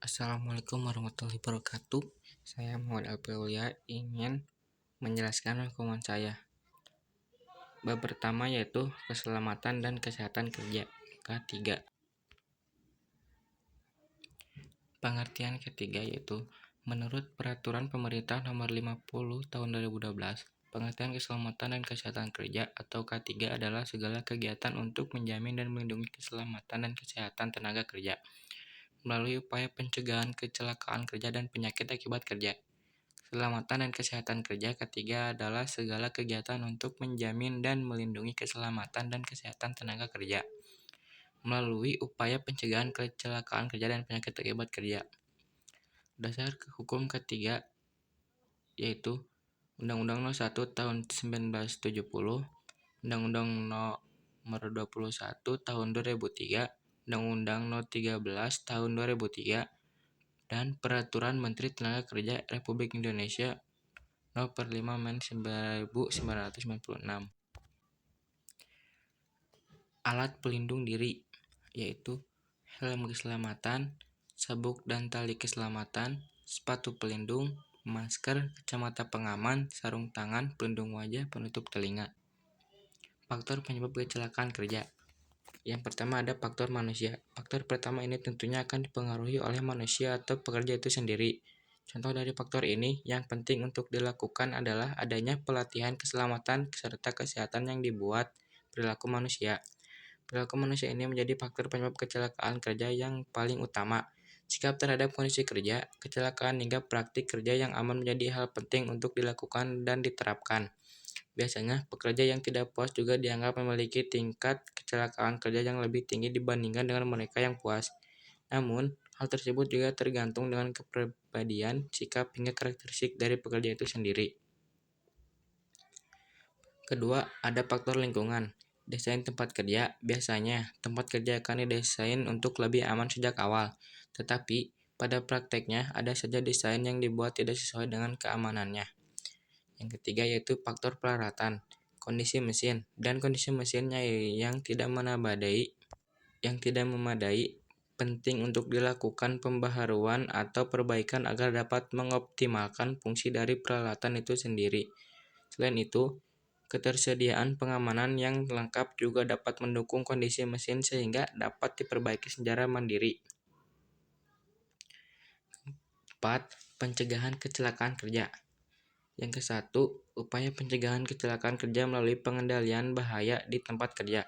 Assalamualaikum warahmatullahi wabarakatuh. Saya Muhammad Alpiaulia ingin menjelaskan hukuman saya. Bab pertama yaitu keselamatan dan kesehatan kerja. Ketiga. Pengertian ketiga yaitu menurut Peraturan Pemerintah Nomor 50 Tahun 2012, pengertian keselamatan dan kesehatan kerja atau K3 adalah segala kegiatan untuk menjamin dan melindungi keselamatan dan kesehatan tenaga kerja melalui upaya pencegahan kecelakaan kerja dan penyakit akibat kerja. Keselamatan dan kesehatan kerja ketiga adalah segala kegiatan untuk menjamin dan melindungi keselamatan dan kesehatan tenaga kerja melalui upaya pencegahan kecelakaan kerja dan penyakit akibat kerja. Dasar hukum ketiga yaitu Undang-Undang Nomor 1 Tahun 1970, Undang-Undang Nomor 21 Tahun 2003, Undang-Undang Nomor 13 Tahun 2003, dan Peraturan Menteri Tenaga Kerja Republik Indonesia Nomor 5 Men 1996. Alat pelindung diri yaitu helm keselamatan, sabuk dan tali keselamatan, sepatu pelindung, masker, kacamata pengaman, sarung tangan, pelindung wajah, penutup telinga. Faktor penyebab kecelakaan kerja. Yang pertama ada faktor manusia. Faktor pertama ini tentunya akan dipengaruhi oleh manusia atau pekerja itu sendiri. Contoh dari faktor ini yang penting untuk dilakukan adalah adanya pelatihan keselamatan serta kesehatan yang dibuat perilaku manusia. Perilaku manusia ini menjadi faktor penyebab kecelakaan kerja yang paling utama. Sikap terhadap kondisi kerja, kecelakaan hingga praktik kerja yang aman menjadi hal penting untuk dilakukan dan diterapkan. Biasanya, pekerja yang tidak puas juga dianggap memiliki tingkat kecelakaan kerja yang lebih tinggi dibandingkan dengan mereka yang puas. Namun, hal tersebut juga tergantung dengan kepribadian, sikap, hingga karakteristik dari pekerja itu sendiri. Kedua, ada faktor lingkungan. Desain tempat kerja. Biasanya, tempat kerja akan didesain untuk lebih aman sejak awal. Tetapi, pada prakteknya ada saja desain yang dibuat tidak sesuai dengan keamanannya. Yang ketiga yaitu faktor peralatan. Kondisi mesin dan kondisi mesinnya yang tidak memadai penting untuk dilakukan pembaharuan atau perbaikan agar dapat mengoptimalkan fungsi dari peralatan itu sendiri. Selain itu, ketersediaan pengamanan yang lengkap juga dapat mendukung kondisi mesin sehingga dapat diperbaiki secara mandiri. 4. Pencegahan kecelakaan kerja. Yang ke-1, upaya pencegahan kecelakaan kerja melalui pengendalian bahaya di tempat kerja,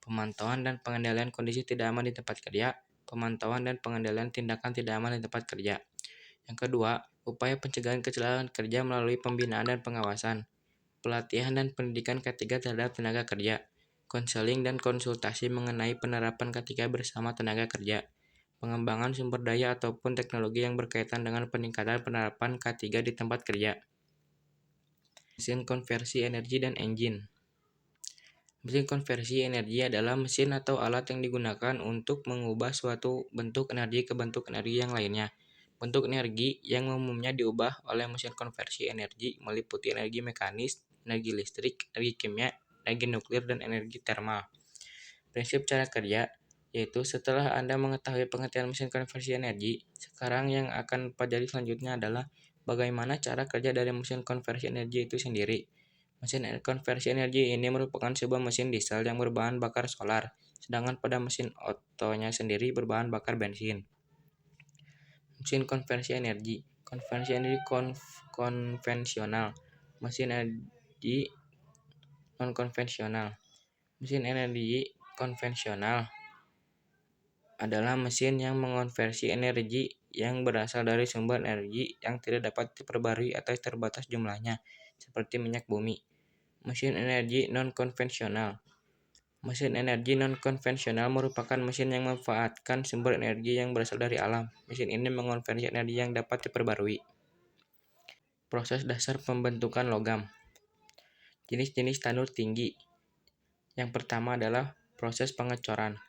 pemantauan dan pengendalian kondisi tidak aman di tempat kerja, pemantauan dan pengendalian tindakan tidak aman di tempat kerja. Yang kedua, upaya pencegahan kecelakaan kerja melalui pembinaan dan pengawasan, pelatihan dan pendidikan K3 terhadap tenaga kerja, konseling dan konsultasi mengenai penerapan K3 bersama tenaga kerja, pengembangan sumber daya ataupun teknologi yang berkaitan dengan peningkatan penerapan K3 di tempat kerja. Mesin konversi energi dan engine. Mesin konversi energi adalah mesin atau alat yang digunakan untuk mengubah suatu bentuk energi ke bentuk energi yang lainnya. Bentuk energi yang umumnya diubah oleh mesin konversi energi meliputi energi mekanis, energi listrik, energi kimia, energi nuklir, dan energi termal. Prinsip cara kerja yaitu setelah Anda mengetahui pengertian mesin konversi energi, sekarang yang akan pelajari selanjutnya adalah bagaimana cara kerja dari mesin konversi energi itu sendiri. Mesin konversi energi ini merupakan sebuah mesin diesel yang berbahan bakar solar, sedangkan pada mesin otonya sendiri berbahan bakar bensin. Mesin konversi energi konvensional, mesin energi non-konvensional. Mesin energi konvensional adalah mesin yang mengonversi energi yang berasal dari sumber energi yang tidak dapat diperbarui atau terbatas jumlahnya, seperti minyak bumi. Mesin energi non-konvensional. Mesin energi non-konvensional merupakan mesin yang memanfaatkan sumber energi yang berasal dari alam. Mesin ini mengonversi energi yang dapat diperbarui. Proses dasar pembentukan logam. Jenis-jenis tanur tinggi. Yang pertama adalah proses pengecoran.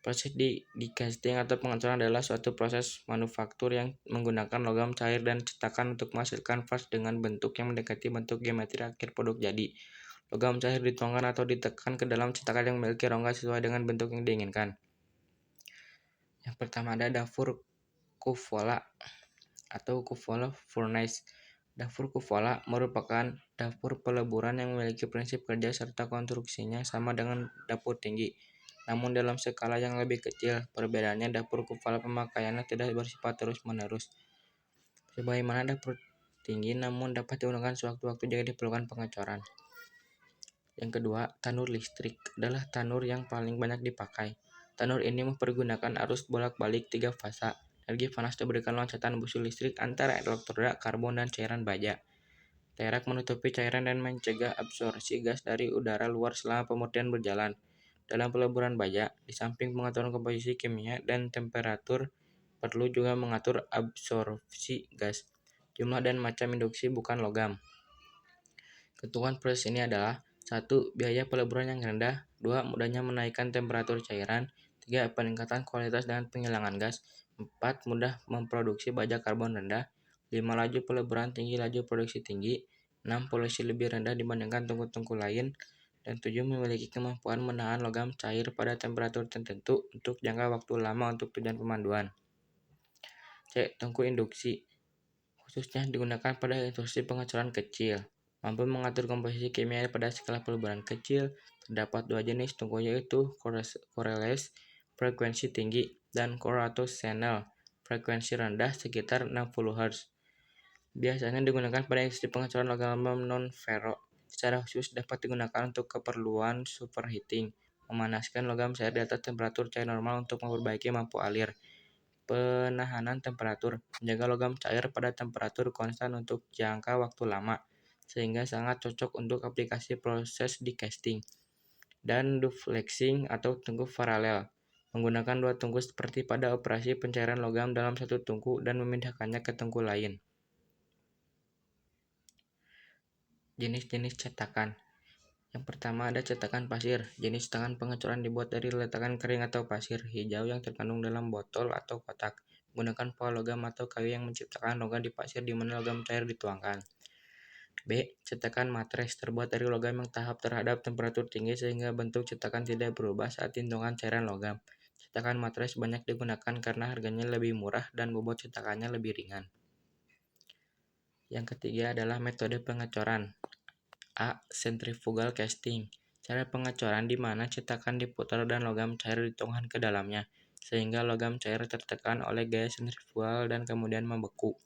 Proses di-casting atau pengecoran adalah suatu proses manufaktur yang menggunakan logam cair dan cetakan untuk menghasilkan vas dengan bentuk yang mendekati bentuk geometri akhir produk jadi. Logam cair dituangkan atau ditekan ke dalam cetakan yang memiliki rongga sesuai dengan bentuk yang diinginkan. Yang pertama ada dapur Cupola atau Cupola Furnace. Dapur Cupola merupakan dapur peleburan yang memiliki prinsip kerja serta konstruksinya sama dengan dapur tinggi, namun dalam skala yang lebih kecil. Perbedaannya, dapur Cupola pemakaiannya tidak bersifat terus-menerus sebagaimana dapur tinggi, namun dapat digunakan sewaktu-waktu jika diperlukan pengecoran. Yang kedua, tanur listrik adalah tanur yang paling banyak dipakai. Tanur ini mempergunakan arus bolak-balik 3 fasa. Energi panas diberikan loncatan busi listrik antara elektroda, karbon, dan cairan baja. Terak menutupi cairan dan mencegah absorpsi gas dari udara luar selama pemurnian berjalan. Dalam peleburan baja, di samping pengaturan komposisi kimia dan temperatur, perlu juga mengatur absorpsi gas, jumlah dan macam induksi bukan logam. Ketentuan proses ini adalah: 1. Biaya peleburan yang rendah. 2. Mudahnya menaikkan temperatur cairan. 3. Peningkatan kualitas dan penghilangan gas. 4. Mudah memproduksi baja karbon rendah. 5. Laju peleburan tinggi, laju produksi tinggi. 6. Polusi lebih rendah dibandingkan tungku-tungku lain. Dan 7. Memiliki kemampuan menahan logam cair pada temperatur tertentu untuk jangka waktu lama untuk tujuan pemanduan. C. Tungku induksi, khususnya digunakan pada instruksi pengecoran kecil. Mampu mengatur komposisi kimia pada skala peleburan kecil. Terdapat 2 jenis tungku, yaitu Corrales frekuensi tinggi dan Corrato Channel frekuensi rendah sekitar 60 Hz. Biasanya digunakan pada industri pengecoran logam non-ferro. Secara khusus dapat digunakan untuk keperluan superheating, memanaskan logam cair di atas temperatur cair normal untuk memperbaiki mampu alir. Penahanan temperatur, menjaga logam cair pada temperatur konstan untuk jangka waktu lama, sehingga sangat cocok untuk aplikasi proses di casting. Dan duflexing atau tungku paralel, menggunakan 2 tungku seperti pada operasi pencairan logam dalam satu tungku dan memindahkannya ke tungku lain. Jenis-jenis cetakan. Yang pertama ada cetakan pasir. Jenis cetakan pengecoran dibuat dari letakan kering atau pasir hijau yang terkandung dalam botol atau kotak, menggunakan pola logam atau kayu yang menciptakan logam di pasir di mana logam cair dituangkan. B. Cetakan matres, terbuat dari logam yang tahap terhadap temperatur tinggi sehingga bentuk cetakan tidak berubah saat tintongan cairan logam. Cetakan matres banyak digunakan karena harganya lebih murah dan bobot cetakannya lebih ringan. Yang ketiga adalah metode pengecoran. A. Centrifugal casting, cara pengecoran di mana cetakan diputar dan logam cair dituangkan ke dalamnya, sehingga logam cair tertekan oleh gaya sentrifugal dan kemudian membeku.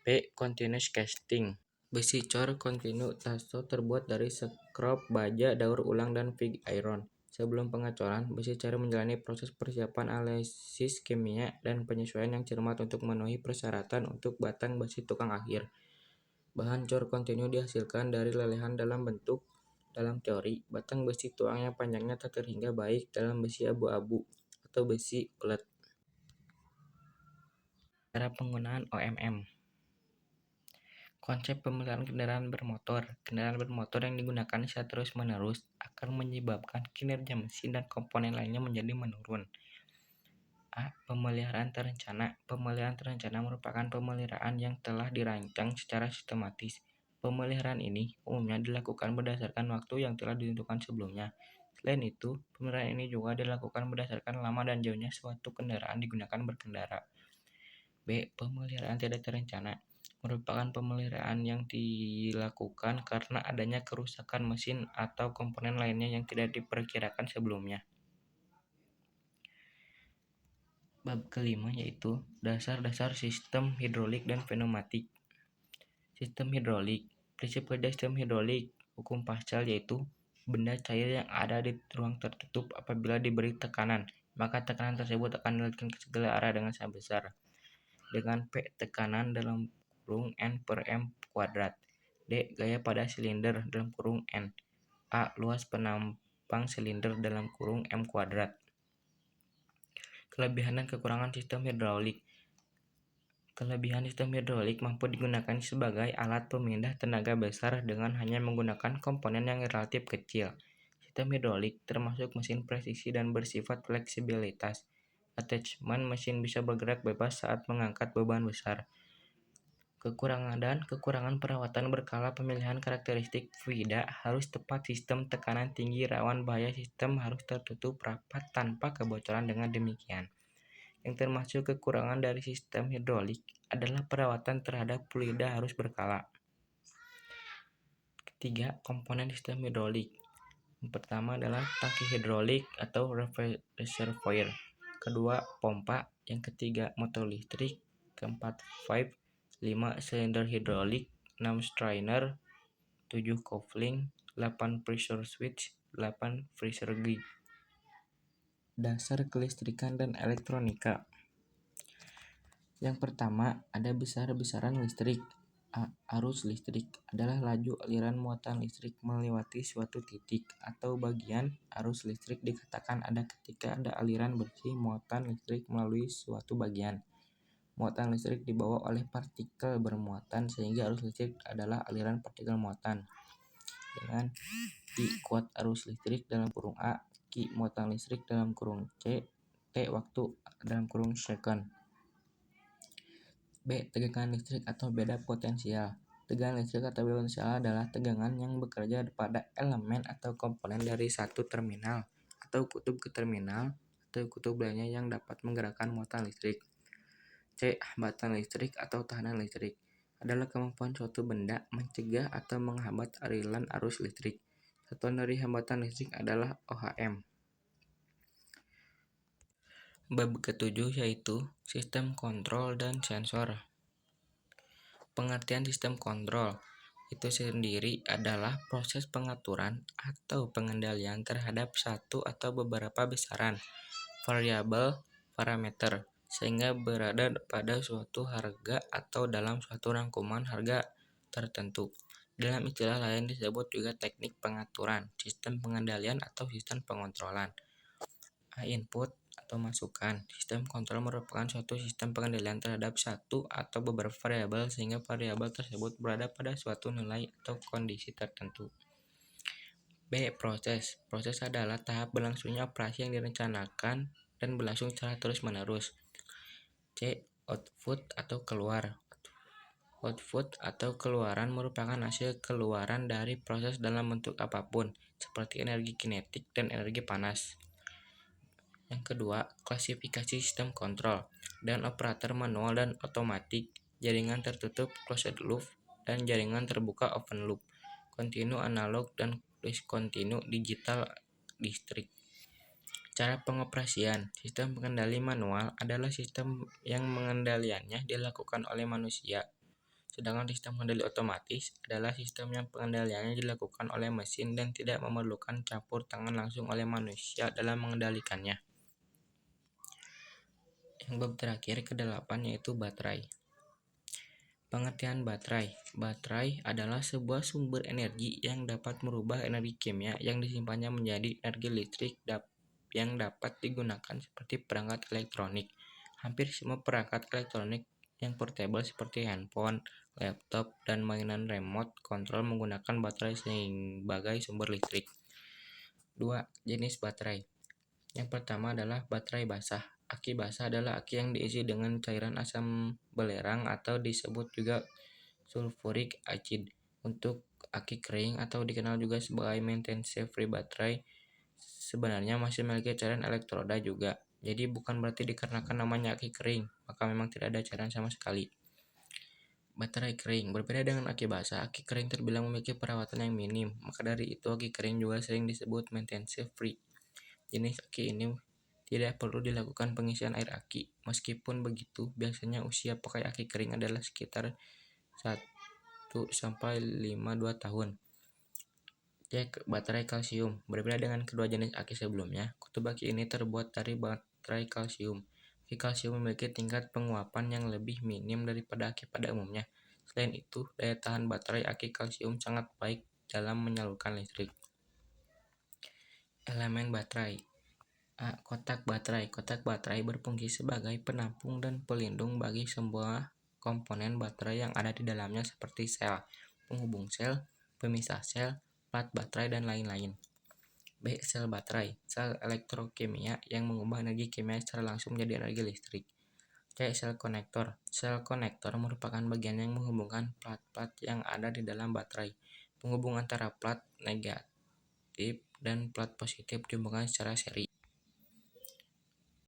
B. Continuous casting, besi cor kontinu tasto terbuat dari skrob baja, daur ulang, dan pig iron. Sebelum pengecoran, besi cair menjalani proses persiapan analisis kimia dan penyesuaian yang cermat untuk memenuhi persyaratan untuk batang besi tukang akhir. Bahan cor kontinu dihasilkan dari lelehan dalam teori, batang besi tuang yang panjangnya tak terhingga baik dalam besi abu-abu atau besi ulet. Cara penggunaan OMM. Konsep pemeliharaan kendaraan bermotor. Kendaraan bermotor yang digunakan secara terus-menerus akan menyebabkan kinerja mesin dan komponen lainnya menjadi menurun. A. Pemeliharaan terencana. Pemeliharaan terencana merupakan pemeliharaan yang telah dirancang secara sistematis. Pemeliharaan ini umumnya dilakukan berdasarkan waktu yang telah ditentukan sebelumnya. Selain itu, pemeliharaan ini juga dilakukan berdasarkan lama dan jauhnya suatu kendaraan digunakan berkendara. B. Pemeliharaan tidak terencana merupakan pemeliharaan yang dilakukan karena adanya kerusakan mesin atau komponen lainnya yang tidak diperkirakan sebelumnya. Bab kelima yaitu dasar-dasar sistem hidrolik dan pneumatik. Sistem hidrolik. Prinsip kerja sistem hidrolik. Hukum Pascal yaitu benda cair yang ada di ruang tertutup apabila diberi tekanan, maka tekanan tersebut akan dilarikan ke segala arah dengan sangat besar. Dengan P tekanan dalam kurung N per M kuadrat. D. Gaya pada silinder dalam kurung N. A. Luas penampang silinder dalam kurung M kuadrat. Kelebihan dan kekurangan sistem hidrolik. Kelebihan sistem hidrolik mampu digunakan sebagai alat pemindah tenaga besar dengan hanya menggunakan komponen yang relatif kecil. Sistem hidrolik termasuk mesin presisi dan bersifat fleksibilitas. Attachment mesin bisa bergerak bebas saat mengangkat beban besar. Kekurangan perawatan berkala pemilihan karakteristik fluida harus tepat, sistem tekanan tinggi rawan bahaya, sistem harus tertutup rapat tanpa kebocoran. Dengan demikian, Yang termasuk kekurangan dari sistem hidrolik adalah perawatan terhadap fluida harus berkala. Ketiga, komponen sistem hidrolik. Yang pertama adalah tangki hidrolik atau reservoir. Kedua, pompa. Yang ketiga, motor listrik. Keempat, valve. 5, silinder hidrolik. 6, strainer. 7, coupling. 8, pressure switch. 8, pressure gauge. Dasar kelistrikan dan elektronika. Yang pertama, ada besar-besaran listrik. Arus listrik adalah laju aliran muatan listrik melewati suatu titik atau bagian. Arus listrik dikatakan ada ketika ada aliran bersih muatan listrik melalui suatu bagian. Muatan listrik dibawa oleh partikel bermuatan sehingga arus listrik adalah aliran partikel muatan. Dengan I kuat arus listrik dalam kurung A, Q muatan listrik dalam kurung C, T waktu dalam kurung second. B. Tegangan listrik atau beda potensial. Tegangan listrik atau beda potensial adalah tegangan yang bekerja pada elemen atau komponen dari satu terminal atau kutub ke terminal atau kutub lainnya yang dapat menggerakkan muatan listrik. C. Hambatan listrik atau tahanan listrik adalah kemampuan suatu benda mencegah atau menghambat aliran arus listrik. Satuan dari hambatan listrik adalah ohm. Bab ketujuh yaitu sistem kontrol dan sensor. Pengertian sistem kontrol itu sendiri adalah proses pengaturan atau pengendalian terhadap satu atau beberapa besaran variabel parameter sehingga berada pada suatu harga atau dalam suatu rangkuman harga tertentu. Dalam istilah lain disebut juga teknik pengaturan, sistem pengendalian atau sistem pengontrolan. Input atau masukan. Sistem kontrol merupakan suatu sistem pengendalian terhadap satu atau beberapa variabel sehingga variabel tersebut berada pada suatu nilai atau kondisi tertentu. B. Proses. Proses adalah tahap berlangsungnya operasi yang direncanakan dan berlangsung secara terus-menerus. C. Output atau keluar. Output atau keluaran merupakan hasil keluaran dari proses dalam bentuk apapun, seperti energi kinetik dan energi panas. Yang kedua, klasifikasi sistem kontrol dan operator manual dan otomatik, jaringan tertutup closed loop dan jaringan terbuka open loop, kontinu analog dan diskontinu digital listrik. Cara pengoperasian sistem pengendali manual adalah sistem yang pengendaliannya dilakukan oleh manusia. Sedangkan sistem pengendali otomatis adalah sistem yang pengendaliannya dilakukan oleh mesin dan tidak memerlukan campur tangan langsung oleh manusia dalam mengendalikannya. Yang bab terakhir ke-8 yaitu baterai. Pengertian baterai. Baterai adalah sebuah sumber energi yang dapat merubah energi kimia yang disimpannya menjadi energi listrik yang dapat digunakan seperti perangkat elektronik. Hampir semua perangkat elektronik yang portable seperti handphone, laptop, dan mainan remote control menggunakan baterai sebagai sumber listrik. 2. Jenis baterai. Yang pertama adalah baterai basah. Aki basah adalah aki yang diisi dengan cairan asam belerang atau disebut juga sulfuric acid. Untuk aki kering atau dikenal juga sebagai maintenance free baterai sebenarnya masih memiliki cairan elektroda juga. Jadi bukan berarti dikarenakan namanya aki kering, maka memang tidak ada cairan sama sekali. Baterai kering berbeda dengan aki basah. Aki kering terbilang memiliki perawatan yang minim, maka dari itu aki kering juga sering disebut maintenance free. Jenis aki ini tidak perlu dilakukan pengisian air aki. Meskipun begitu, biasanya usia pakai aki kering adalah sekitar 1-5-2 tahun. Cek baterai kalsium. Berbeda dengan kedua jenis aki sebelumnya, kutub aki ini terbuat dari baterai kalsium. Aki kalsium memiliki tingkat penguapan yang lebih minim daripada aki pada umumnya. Selain itu, daya tahan baterai aki kalsium sangat baik dalam menyalurkan listrik. Elemen baterai. Kotak baterai. Kotak baterai berfungsi sebagai penampung dan pelindung bagi semua komponen baterai yang ada di dalamnya seperti sel, penghubung sel, pemisah sel, plat baterai, dan lain-lain. B. Sel baterai. Sel elektrokimia yang mengubah energi kimia secara langsung menjadi energi listrik. C. Sel konektor. Sel konektor merupakan bagian yang menghubungkan plat-plat yang ada di dalam baterai. Penghubung antara plat negatif dan plat positif dihubungkan secara seri.